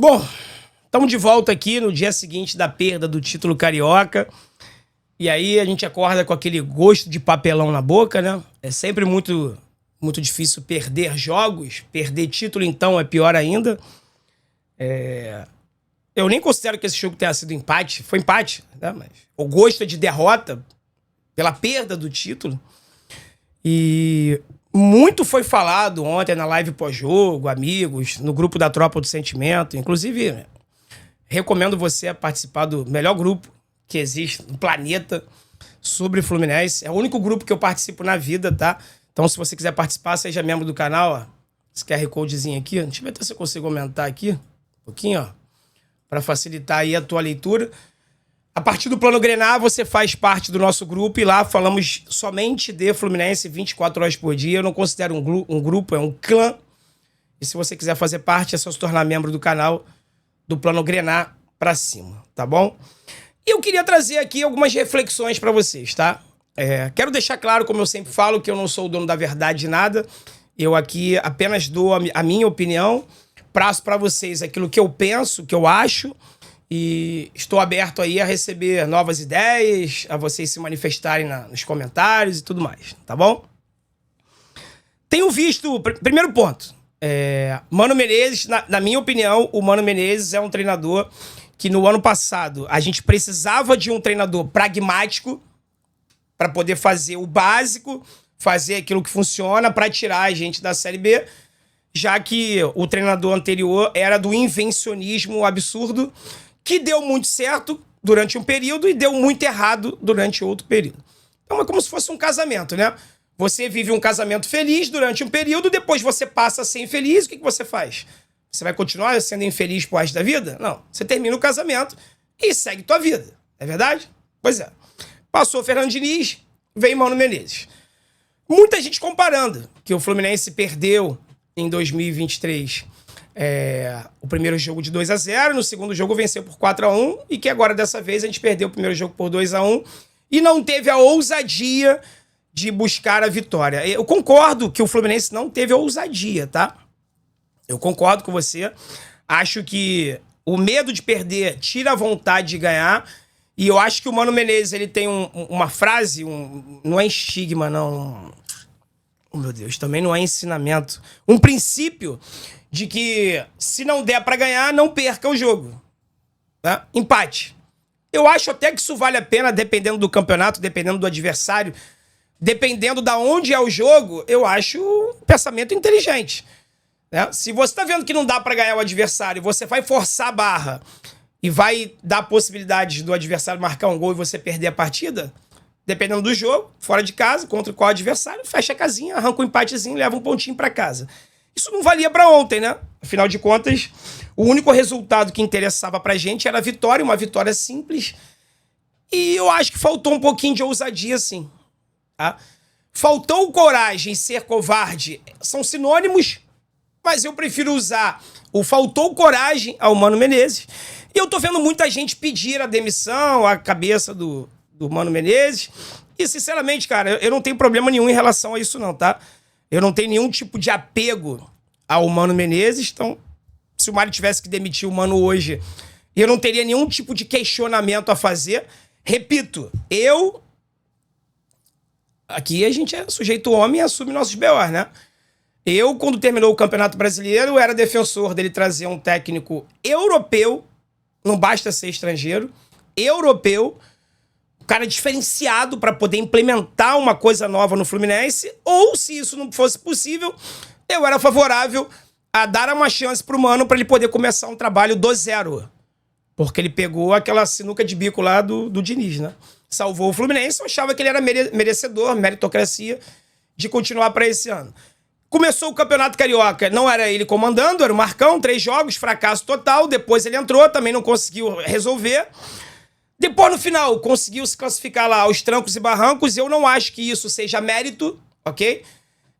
Bom, estamos de volta aqui no dia seguinte da perda do título carioca. E aí a gente acorda com aquele gosto de papelão na boca, né? É sempre muito difícil perder jogos. Perder título, então, é pior ainda. Eu nem considero que esse jogo tenha sido empate. Foi empate, né? Mas o gosto é de derrota pela perda do título. E muito foi falado ontem na live pós-jogo, amigos, no grupo da Tropa do Sentimento. Inclusive, recomendo você participar do melhor grupo que existe no planeta sobre Fluminense. É o único grupo que eu participo na vida, tá? Então, se você quiser participar, seja membro do canal, ó. Esse QR Codezinho aqui. Deixa eu ver se eu consigo aumentar aqui um pouquinho, ó, para facilitar aí a tua leitura. A partir do Plano Grená, você faz parte do nosso grupo e lá falamos somente de Fluminense 24 horas por dia. Eu não considero um grupo, é um clã. E se você quiser fazer parte, é só se tornar membro do canal do Plano Grená pra cima, tá bom? E eu queria trazer aqui algumas reflexões para vocês, tá? Quero deixar claro, como eu sempre falo, que eu não sou o dono da verdade de nada. Eu aqui apenas dou a minha opinião, traço para vocês aquilo que eu penso, que eu acho, e estou aberto aí a receber novas ideias, a vocês se manifestarem nos comentários e tudo mais, tá bom? Tenho visto... Primeiro ponto. Mano Menezes, na minha opinião, o Mano Menezes é um treinador que no ano passado a gente precisava de um treinador pragmático para poder fazer o básico, fazer aquilo que funciona para tirar a gente da Série B, já que o treinador anterior era do invencionismo absurdo, que deu muito certo durante um período e deu muito errado durante outro período. Então é como se fosse um casamento, né? Você vive um casamento feliz durante um período, depois você passa a ser infeliz, o que você faz? Você vai continuar sendo infeliz pro resto da vida? Não. Você termina o casamento e segue tua vida. É verdade? Pois é. Passou Fernando Diniz, veio Mano Menezes. Muita gente comparando que o Fluminense perdeu em 2023 o primeiro jogo de 2-0, no segundo jogo venceu por 4-1 e que agora dessa vez a gente perdeu o primeiro jogo por 2-1 e não teve a ousadia de buscar a vitória. Eu concordo que o Fluminense não teve ousadia, tá? Eu concordo com você. Acho que o medo de perder tira a vontade de ganhar. E eu acho que o Mano Menezes, ele tem uma frase, não é estigma, não. Oh, meu Deus, também não é ensinamento. Um princípio de que se não der pra ganhar, não perca o jogo. Tá? Empate. Eu acho até que isso vale a pena, dependendo do campeonato, dependendo do adversário, dependendo de onde é o jogo, eu acho um pensamento inteligente. Né? Se você tá vendo que não dá pra ganhar o adversário, você vai forçar a barra e vai dar possibilidade do adversário marcar um gol e você perder a partida, dependendo do jogo, fora de casa, contra qual adversário, fecha a casinha, arranca um empatezinho, leva um pontinho pra casa. Isso não valia pra ontem, né? Afinal de contas, o único resultado que interessava pra gente era a vitória, uma vitória simples. E eu acho que faltou um pouquinho de ousadia, sim. Tá? Faltou coragem e ser covarde são sinônimos, mas eu prefiro usar o faltou coragem ao Mano Menezes. E eu tô vendo muita gente pedir a demissão, a cabeça do Mano Menezes. E, sinceramente, cara, eu não tenho problema nenhum em relação a isso, não, tá? Eu não tenho nenhum tipo de apego ao Mano Menezes. Então, se o Mário tivesse que demitir o Mano hoje, eu não teria nenhum tipo de questionamento a fazer. Repito, aqui a gente é sujeito homem e assume nossos BOs, né? Eu, quando terminou o Campeonato Brasileiro, era defensor dele trazer um técnico europeu, não basta ser estrangeiro, europeu, um cara diferenciado para poder implementar uma coisa nova no Fluminense, ou, se isso não fosse possível, eu era favorável a dar uma chance pro Mano para ele poder começar um trabalho do zero. Porque ele pegou aquela sinuca de bico lá do Diniz, né? Salvou o Fluminense, eu achava que ele era merecedor, meritocracia, de continuar para esse ano. Começou o Campeonato Carioca, não era ele comandando, era o Marcão, 3 jogos, fracasso total. Depois ele entrou, também não conseguiu resolver. Depois, no final, conseguiu se classificar lá aos trancos e barrancos. Eu não acho que isso seja mérito, ok?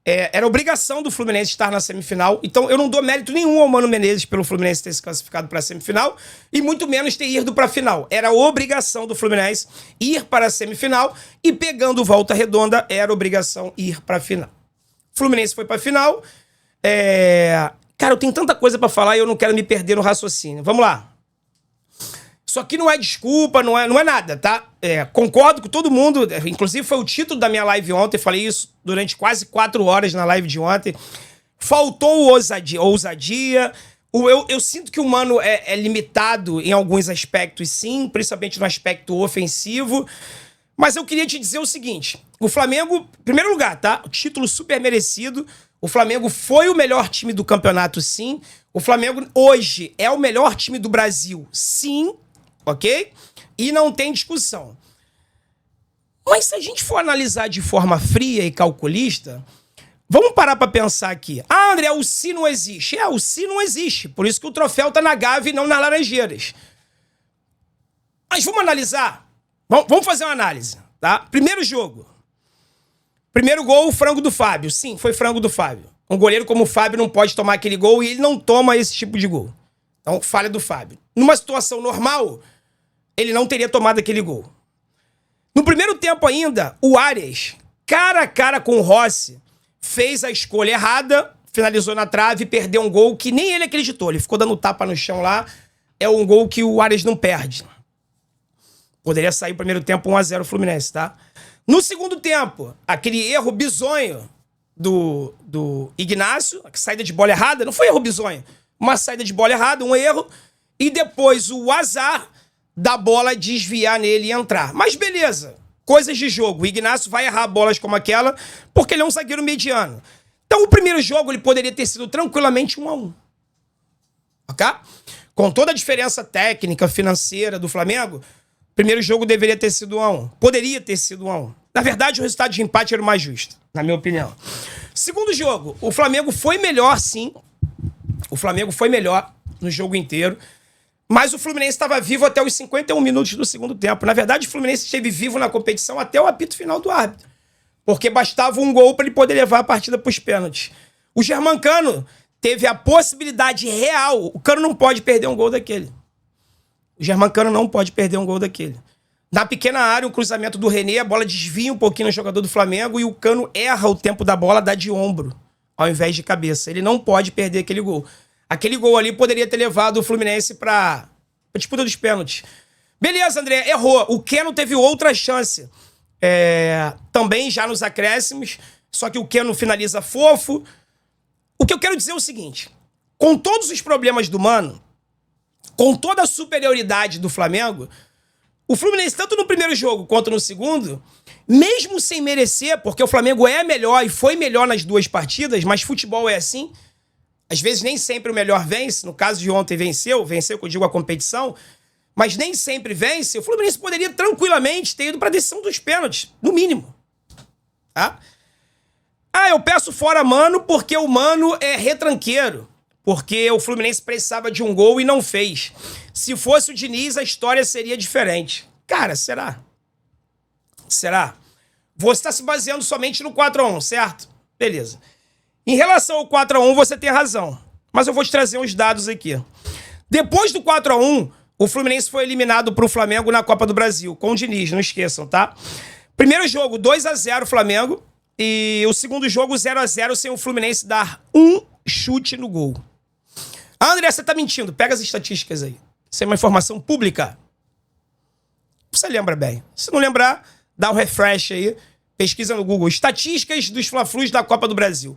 Era obrigação do Fluminense estar na semifinal. Então, eu não dou mérito nenhum ao Mano Menezes pelo Fluminense ter se classificado para a semifinal e muito menos ter ido para a final. Era obrigação do Fluminense ir para a semifinal e, pegando volta redonda, era obrigação ir para a final. Fluminense foi para a final. Cara, eu tenho tanta coisa pra falar e eu não quero me perder no raciocínio. Vamos lá. Isso aqui não é desculpa, não é nada, tá? Concordo com todo mundo. Inclusive foi o título da minha live ontem. Falei isso durante quase 4 horas na live de ontem. Faltou ousadia. Eu sinto que o Mano é limitado em alguns aspectos, sim. Principalmente no aspecto ofensivo. Mas eu queria te dizer o seguinte. O Flamengo, em primeiro lugar, tá? O título super merecido. O Flamengo foi o melhor time do campeonato, sim. O Flamengo hoje é o melhor time do Brasil, sim. Ok? E não tem discussão. Mas se a gente for analisar de forma fria e calculista, vamos parar para pensar aqui. Ah, André, o Si não existe. O Si não existe. Por isso que o troféu tá na Gávea e não nas Laranjeiras. Mas vamos analisar. Vamos fazer uma análise, tá? Primeiro jogo. Primeiro gol, o frango do Fábio. Sim, foi frango do Fábio. Um goleiro como o Fábio não pode tomar aquele gol e ele não toma esse tipo de gol. Então, falha do Fábio. Numa situação normal, ele não teria tomado aquele gol. No primeiro tempo ainda, o Arias, cara a cara com o Rossi, fez a escolha errada, finalizou na trave e perdeu um gol que nem ele acreditou. Ele ficou dando tapa no chão lá. É um gol que o Arias não perde. Poderia sair o primeiro tempo 1-0 Fluminense, tá? No segundo tempo, aquele erro bizonho do Ignacio, a saída de bola errada, não foi erro bizonho, uma saída de bola errada, um erro, e depois o azar da bola desviar nele e entrar. Mas beleza, coisas de jogo. O Ignacio vai errar bolas como aquela porque ele é um zagueiro mediano. Então o primeiro jogo ele poderia ter sido tranquilamente 1-1. Ok? Com toda a diferença técnica, financeira do Flamengo, o primeiro jogo deveria ter sido 1-1. Poderia ter sido 1-1. Na verdade, o resultado de empate era o mais justo, na minha opinião. Segundo jogo, o Flamengo foi melhor, sim. O Flamengo foi melhor no jogo inteiro. Mas o Fluminense estava vivo até os 51 minutos do segundo tempo. Na verdade, o Fluminense esteve vivo na competição até o apito final do árbitro. Porque bastava um gol para ele poder levar a partida para os pênaltis. O Germancano teve a possibilidade real. O Cano não pode perder um gol daquele. O Germancano não pode perder um gol daquele. Na pequena área, um cruzamento do René, a bola desvia um pouquinho no jogador do Flamengo e o Cano erra o tempo da bola, dá de ombro, ao invés de cabeça. Ele não pode perder aquele gol. Aquele gol ali poderia ter levado o Fluminense pra disputa dos pênaltis. Beleza, André, errou. O Keno teve outra chance. Também já nos acréscimos, só que o Keno finaliza fofo. O que eu quero dizer é o seguinte. Com todos os problemas do Mano, com toda a superioridade do Flamengo, o Fluminense, tanto no primeiro jogo quanto no segundo, mesmo sem merecer, porque o Flamengo é melhor e foi melhor nas duas partidas, mas futebol é assim, às vezes nem sempre o melhor vence. No caso de ontem venceu que eu digo a competição, mas nem sempre vence. O Fluminense poderia tranquilamente ter ido para a decisão dos pênaltis, no mínimo. Tá? Eu peço fora Mano porque o Mano é retranqueiro. Porque o Fluminense precisava de um gol e não fez. Se fosse o Diniz, a história seria diferente. Cara, será? Será? Você está se baseando somente no 4-1, certo? Beleza. Em relação ao 4-1, você tem razão. Mas eu vou te trazer uns dados aqui. Depois do 4-1, o Fluminense foi eliminado para o Flamengo na Copa do Brasil, com o Diniz, não esqueçam, tá? Primeiro jogo, 2-0 Flamengo. E o segundo jogo, 0-0, sem o Fluminense dar um chute no gol. André, você tá mentindo. Pega as estatísticas aí. Isso é uma informação pública. Você lembra bem. Se não lembrar, dá um refresh aí. Pesquisa no Google. Estatísticas dos Fla-Flus da Copa do Brasil.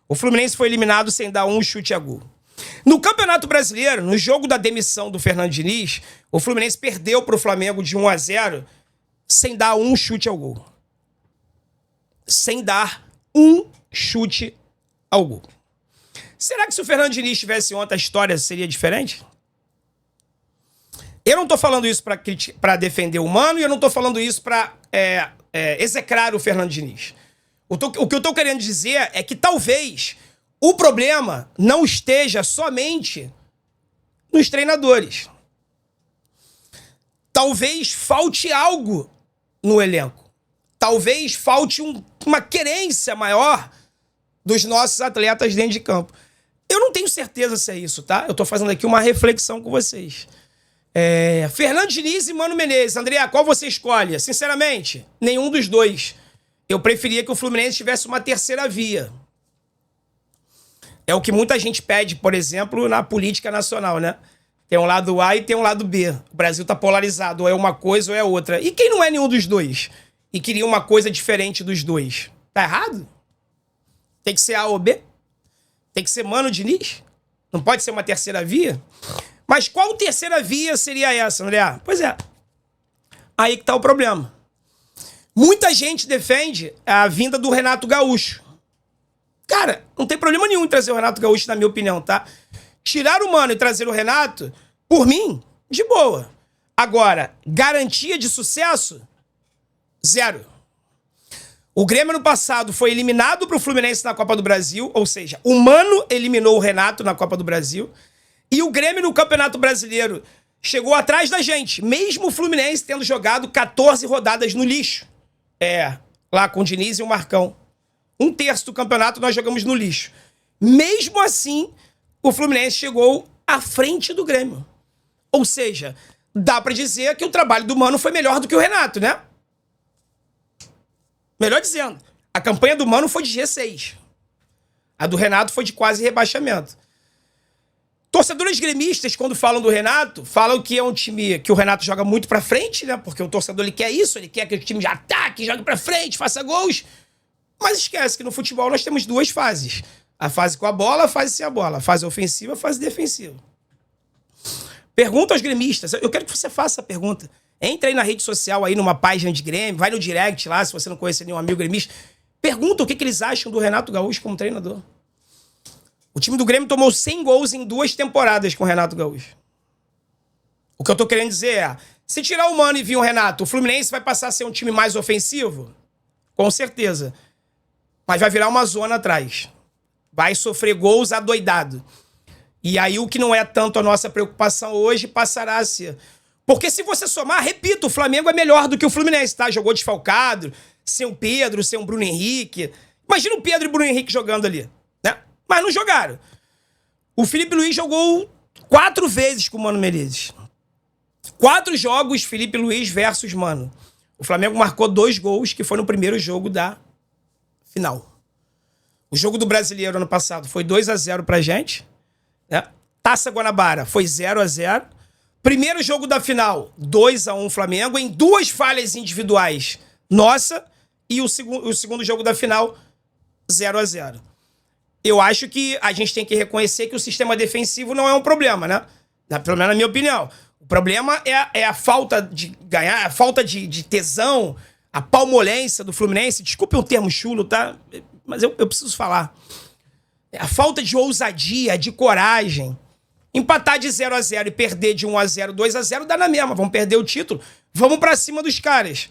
O Fluminense foi eliminado sem dar um chute a gol. No Campeonato Brasileiro, no jogo da demissão do Fernando Diniz, o Fluminense perdeu pro Flamengo de 1-0 sem dar um chute ao gol. Sem dar um chute ao gol. Será que se o Fernando Diniz estivesse ontem, a história seria diferente? Eu não tô falando isso pra defender o Mano e eu não tô falando isso pra execrar o Fernando Diniz. O que eu tô querendo dizer é que talvez o problema não esteja somente nos treinadores. Talvez falte algo no elenco. Talvez falte uma querência maior dos nossos atletas dentro de campo. Eu não tenho certeza se é isso, tá? Eu tô fazendo aqui uma reflexão com vocês. Fernando Diniz e Mano Menezes. André, qual você escolhe? Sinceramente, nenhum dos dois. Eu preferia que o Fluminense tivesse uma terceira via. É o que muita gente pede, por exemplo, na política nacional, né? Tem um lado A e tem um lado B. O Brasil tá polarizado, ou é uma coisa ou é outra. E quem não é nenhum dos dois? E queria uma coisa diferente dos dois? Tá errado? Tem que ser A ou B? Tem que ser Mano Diniz? Não pode ser uma terceira via? Mas qual terceira via seria essa, André? Pois é. Aí que tá o problema. Muita gente defende a vinda do Renato Gaúcho. Cara, não tem problema nenhum em trazer o Renato Gaúcho, na minha opinião, tá? Tirar o Mano e trazer o Renato, por mim, de boa. Agora, garantia de sucesso? Zero. O Grêmio no passado foi eliminado pro Fluminense na Copa do Brasil, ou seja, o Mano eliminou o Renato na Copa do Brasil, e o Grêmio no Campeonato Brasileiro chegou atrás da gente, mesmo o Fluminense tendo jogado 14 rodadas no lixo. Lá com o Diniz e o Marcão. 1/3 do campeonato nós jogamos no lixo. Mesmo assim, o Fluminense chegou à frente do Grêmio. Ou seja, dá pra dizer que o trabalho do Mano foi melhor do que o Renato, né? Melhor dizendo, a campanha do Mano foi de G6. A do Renato foi de quase rebaixamento. Torcedores gremistas, quando falam do Renato, falam que é um time que o Renato joga muito pra frente, né? Porque o torcedor ele quer isso, ele quer que o time já ataque, jogue pra frente, faça gols. Mas esquece que no futebol nós temos duas fases. A fase com a bola, a fase sem a bola. A fase ofensiva, a fase defensiva. Pergunta aos gremistas. Eu quero que você faça a pergunta. Entra aí na rede social, aí numa página de Grêmio, vai no direct lá, se você não conhece nenhum amigo gremista. Pergunta o que eles acham do Renato Gaúcho como treinador. O time do Grêmio tomou 100 gols em 2 temporadas com o Renato Gaúcho. O que eu tô querendo dizer é, se tirar o Mano e vir o Renato, o Fluminense vai passar a ser um time mais ofensivo? Com certeza. Mas vai virar uma zona atrás. Vai sofrer gols adoidado. E aí o que não é tanto a nossa preocupação hoje passará a ser. Porque se você somar, repito, o Flamengo é melhor do que o Fluminense, tá? Jogou desfalcado, sem o Pedro, sem o Bruno Henrique. Imagina o Pedro e o Bruno Henrique jogando ali, né? Mas não jogaram. O Felipe Luiz jogou 4 vezes com o Mano Menezes. 4 jogos, Felipe Luiz versus Mano. O Flamengo marcou 2 gols, que foi no primeiro jogo da final. O jogo do Brasileiro ano passado foi 2-0 pra gente, né? Taça Guanabara foi 0-0. Primeiro jogo da final, 2-1 Flamengo, em 2 falhas individuais nossa, e o segundo jogo da final, 0-0. Eu acho que a gente tem que reconhecer que o sistema defensivo não é um problema, né? Pelo menos na minha opinião. O problema é a falta de ganhar, a falta de tesão, a palmolência do Fluminense. Desculpe o termo chulo, tá? Mas eu preciso falar. A falta de ousadia, de coragem. Empatar de 0-0 e perder de 1-0, 2-0 dá na mesma. Vamos perder o título. Vamos pra cima dos caras.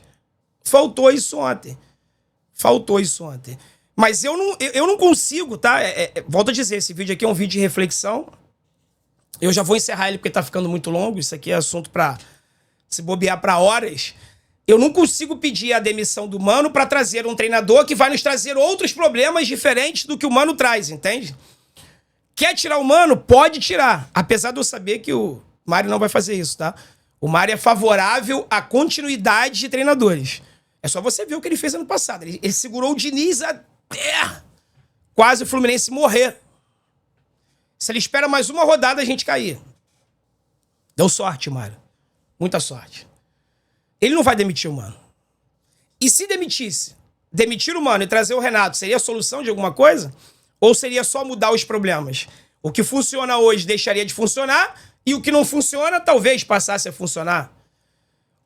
Faltou isso ontem. Mas eu não consigo, tá? Volto a dizer, esse vídeo aqui é um vídeo de reflexão. Eu já vou encerrar ele porque tá ficando muito longo. Isso aqui é assunto pra se bobear pra horas. Eu não consigo pedir a demissão do Mano pra trazer um treinador que vai nos trazer outros problemas diferentes do que o Mano traz, entende? Quer tirar o Mano? Pode tirar. Apesar de eu saber que o Mário não vai fazer isso, tá? O Mário é favorável à continuidade de treinadores. É só você ver o que ele fez ano passado. Ele segurou o Diniz até quase o Fluminense morrer. Se ele espera mais uma rodada, a gente cair. Deu sorte, Mário. Muita sorte. Ele não vai demitir o Mano. E se demitisse, demitir o Mano e trazer o Renato, seria a solução de alguma coisa? Ou seria só mudar os problemas? O que funciona hoje deixaria de funcionar e o que não funciona talvez passasse a funcionar.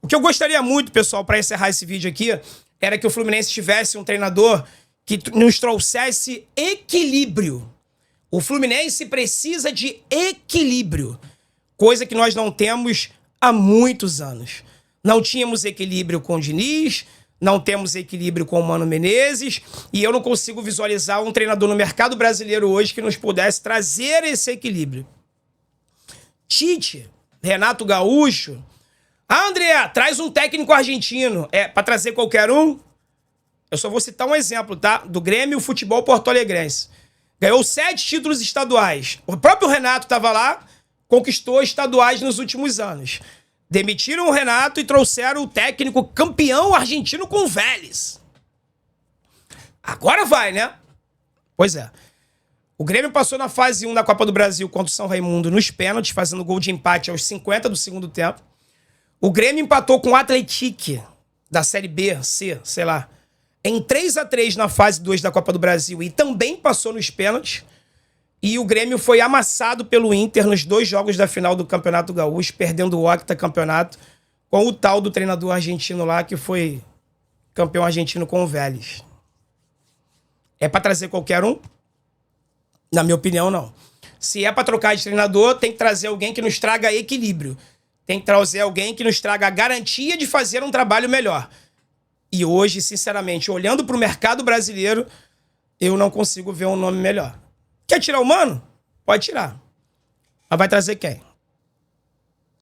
O que eu gostaria muito, pessoal, para encerrar esse vídeo aqui, era que o Fluminense tivesse um treinador que nos trouxesse equilíbrio. O Fluminense precisa de equilíbrio, coisa que nós não temos há muitos anos. Não tínhamos equilíbrio com o Diniz, não temos equilíbrio com o Mano Menezes, e eu não consigo visualizar um treinador no mercado brasileiro hoje que nos pudesse trazer esse equilíbrio. Tite, Renato Gaúcho. Ah, André, traz um técnico argentino. Para trazer qualquer um? Eu só vou citar um exemplo, tá? Do Grêmio Futebol Porto-Alegrense. Ganhou 7 títulos estaduais. O próprio Renato estava lá, conquistou estaduais nos últimos anos. Demitiram o Renato e trouxeram o técnico campeão argentino com o Vélez. Agora vai, né? Pois é. O Grêmio passou na fase 1 da Copa do Brasil contra o São Raimundo nos pênaltis, fazendo gol de empate aos 50 do segundo tempo. O Grêmio empatou com o Atlético da Série B, C, sei lá, em 3-3 na fase 2 da Copa do Brasil e também passou nos pênaltis. E o Grêmio foi amassado pelo Inter nos 2 jogos da final do Campeonato Gaúcho, perdendo o octacampeonato com o tal do treinador argentino lá, que foi campeão argentino com o Vélez. É pra trazer qualquer um? Na minha opinião, não. Se é pra trocar de treinador, tem que trazer alguém que nos traga equilíbrio. Tem que trazer alguém que nos traga a garantia de fazer um trabalho melhor. E hoje, sinceramente, olhando pro mercado brasileiro, eu não consigo ver um nome melhor. Quer tirar o Mano? Pode tirar. Mas vai trazer quem?